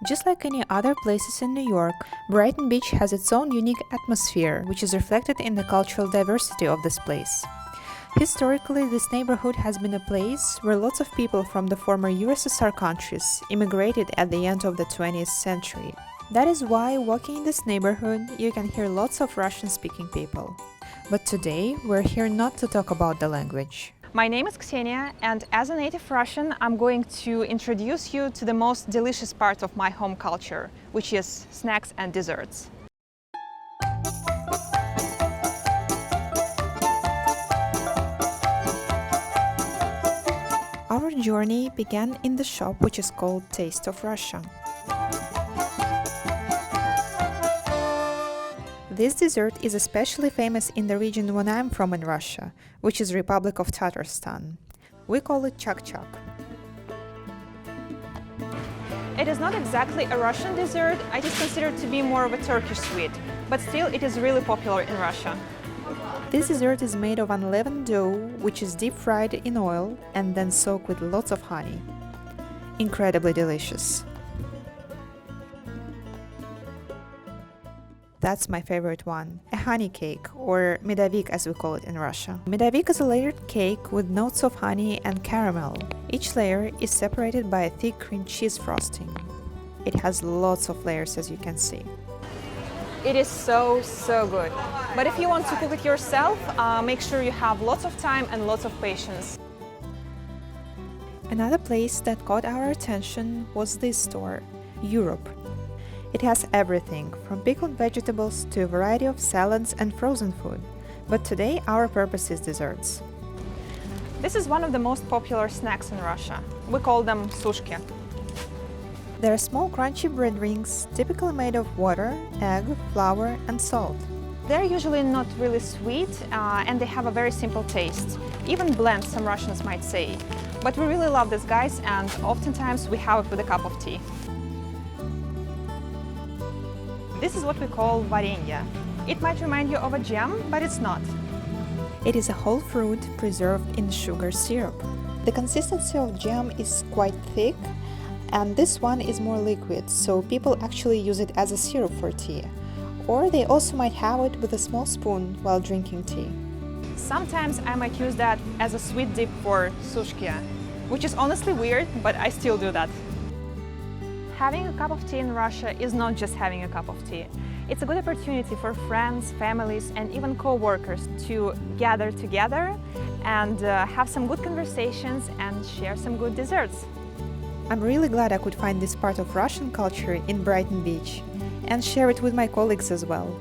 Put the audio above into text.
Just like any other places in New York, Brighton Beach has its own unique atmosphere, which is reflected in the cultural diversity of this place. Historically, this neighborhood has been a place where lots of people from the former USSR countries immigrated at the end of the 20th century. That is why, walking in this neighborhood, you can hear lots of Russian-speaking people. But today, we're here not to talk about the language. My name is Kseniia, and as a native Russian, I'm going to introduce you to the most delicious part of my home culture, which is snacks and desserts. Our journey began in the shop which is called Taste of Russia. This dessert is especially famous in the region where I'm from in Russia, which is Republic of Tatarstan. We call it chak-chak. It is not exactly a Russian dessert, it is considered to be more of a Turkish sweet, but still it is really popular in Russia. This dessert is made of unleavened dough, which is deep fried in oil and then soaked with lots of honey. Incredibly delicious. That's my favorite one, a honey cake, or medovik as we call it in Russia. Medovik is a layered cake with notes of honey and caramel. Each layer is separated by a thick cream cheese frosting. It has lots of layers, as you can see. It is so good. But if you want to cook it yourself, make sure you have lots of time and lots of patience. Another place that caught our attention was this store, Europe. It has everything, from pickled vegetables to a variety of salads and frozen food. But today our purpose is desserts. This is one of the most popular snacks in Russia. We call them sushki. They are small crunchy bread rings, typically made of water, egg, flour and salt. They're usually not really sweet and they have a very simple taste. Even bland, some Russians might say. But we really love these guys and oftentimes we have it with a cup of tea. This is what we call varenya. It might remind you of a jam, but it's not. It is a whole fruit preserved in sugar syrup. The consistency of jam is quite thick, and this one is more liquid, so people actually use it as a syrup for tea. Or they also might have it with a small spoon while drinking tea. Sometimes I might use that as a sweet dip for sushki, which is honestly weird, but I still do that. Having a cup of tea in Russia is not just having a cup of tea. It's a good opportunity for friends, families, and even co-workers to gather together and have some good conversations and share some good desserts. I'm really glad I could find this part of Russian culture in Brighton Beach and share it with my colleagues as well.